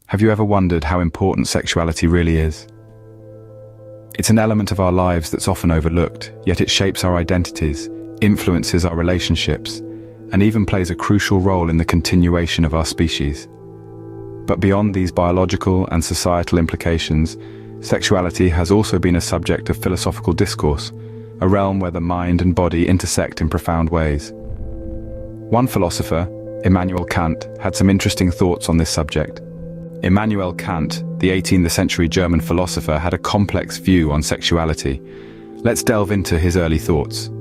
Have you ever wondered how important sexuality really is? It's an element of our lives that's often overlooked, yet it shapes our identities, influences our relationships, and even plays a crucial role in the continuation of our species. But beyond these biological and societal implications, sexuality has also been a subject of philosophical discourse, a realm where the mind and body intersect in profound ways. One philosopher, Immanuel Kant, had some interesting thoughts on this subject. Immanuel Kant, the 18th century German philosopher, had a complex view on sexuality. Let's delve into his early thoughts.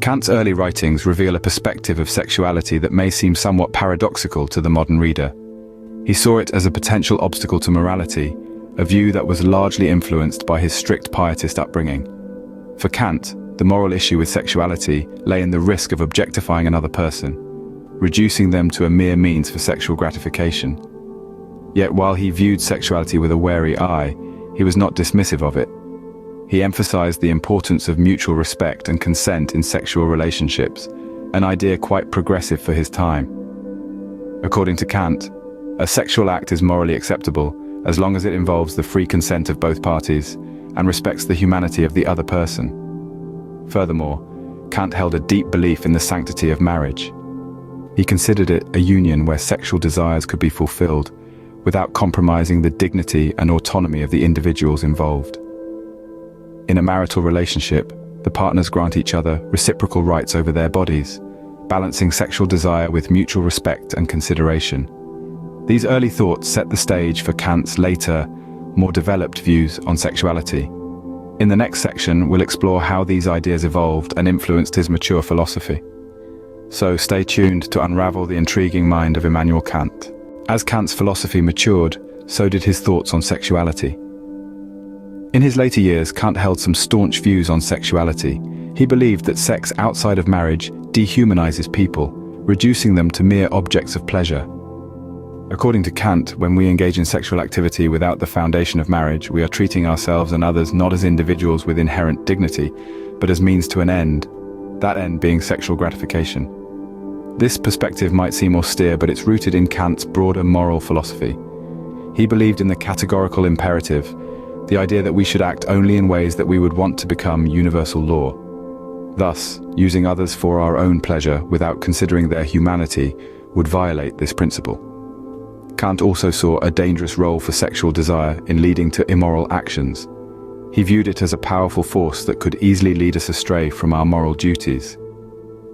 Kant's early writings reveal a perspective of sexuality that may seem somewhat paradoxical to the modern reader. He saw it as a potential obstacle to morality, a view that was largely influenced by his strict pietist upbringing. For Kant, the moral issue with sexuality lay in the risk of objectifying another person, reducing them to a mere means for sexual gratification. Yet while he viewed sexuality with a wary eye, he was not dismissive of it. He emphasized the importance of mutual respect and consent in sexual relationships, an idea quite progressive for his time. According to Kant, a sexual act is morally acceptable as long as it involves the free consent of both parties and respects the humanity of the other person. Furthermore, Kant held a deep belief in the sanctity of marriage. He considered it a union where sexual desires could be fulfilled without compromising the dignity and autonomy of the individuals involved. In a marital relationship, the partners grant each other reciprocal rights over their bodies, balancing sexual desire with mutual respect and consideration. These early thoughts set the stage for Kant's later, more developed views on sexuality. In the next section, we'll explore how these ideas evolved and influenced his mature philosophy. So stay tuned to unravel the intriguing mind of Immanuel Kant. As Kant's philosophy matured, so did his thoughts on sexuality. In his later years, Kant held some staunch views on sexuality. He believed that sex outside of marriage dehumanizes people, reducing them to mere objects of pleasure. According to Kant, when we engage in sexual activity without the foundation of marriage, we are treating ourselves and others not as individuals with inherent dignity, but as means to an end, that end being sexual gratification. This perspective might seem austere, but it's rooted in Kant's broader moral philosophy. He believed in the categorical imperative, the idea that we should act only in ways that we would want to become universal law. Thus, using others for our own pleasure without considering their humanity would violate this principle. Kant also saw a dangerous role for sexual desire in leading to immoral actions. He viewed it as a powerful force that could easily lead us astray from our moral duties.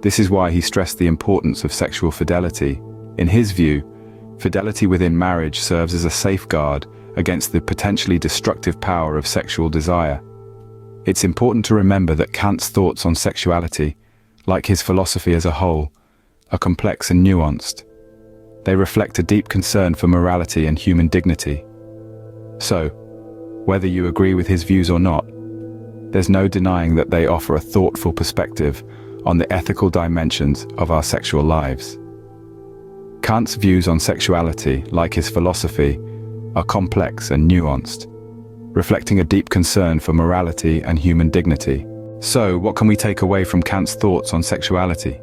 This is why he stressed the importance of sexual fidelity. In his view, fidelity within marriage serves as a safeguard against the potentially destructive power of sexual desire. It's important to remember that Kant's thoughts on sexuality, like his philosophy as a whole, are complex and nuanced. They reflect a deep concern for morality and human dignity. So, whether you agree with his views or not, there's no denying that they offer a thoughtful perspective on the ethical dimensions of our sexual lives. Kant's views on sexuality, like his philosophy, are complex and nuanced, reflecting a deep concern for morality and human dignity. So, what can we take away from Kant's thoughts on sexuality?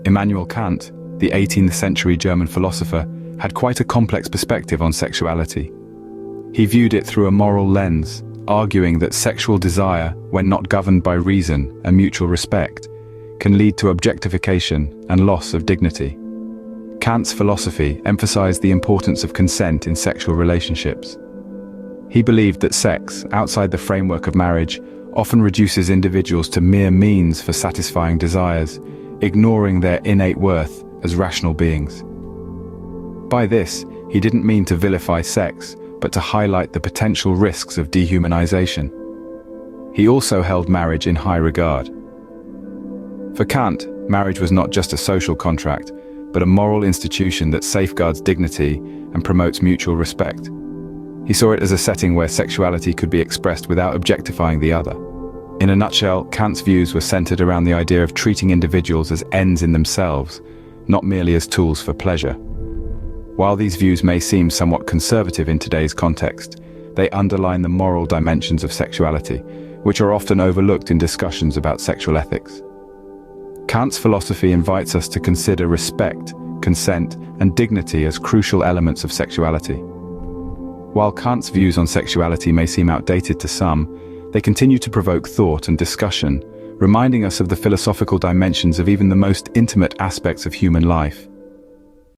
Immanuel Kant, the 18th century German philosopher, had quite a complex perspective on sexuality. He viewed it through a moral lens, arguing that sexual desire, when not governed by reason and mutual respect, can lead to objectification and loss of dignity. Kant's philosophy emphasized the importance of consent in sexual relationships. He believed that sex, outside the framework of marriage, often reduces individuals to mere means for satisfying desires, ignoring their innate worth as rational beings. By this, he didn't mean to vilify sex, but to highlight the potential risks of dehumanization. He also held marriage in high regard. For Kant, marriage was not just a social contract, but a moral institution that safeguards dignity and promotes mutual respect. He saw it as a setting where sexuality could be expressed without objectifying the other. In a nutshell, Kant's views were centered around the idea of treating individuals as ends in themselves, not merely as tools for pleasure. While these views may seem somewhat conservative in today's context, they underline the moral dimensions of sexuality, which are often overlooked in discussions about sexual ethics. Kant's philosophy invites us to consider respect, consent, and dignity as crucial elements of sexuality. While Kant's views on sexuality may seem outdated to some, they continue to provoke thought and discussion, reminding us of the philosophical dimensions of even the most intimate aspects of human life.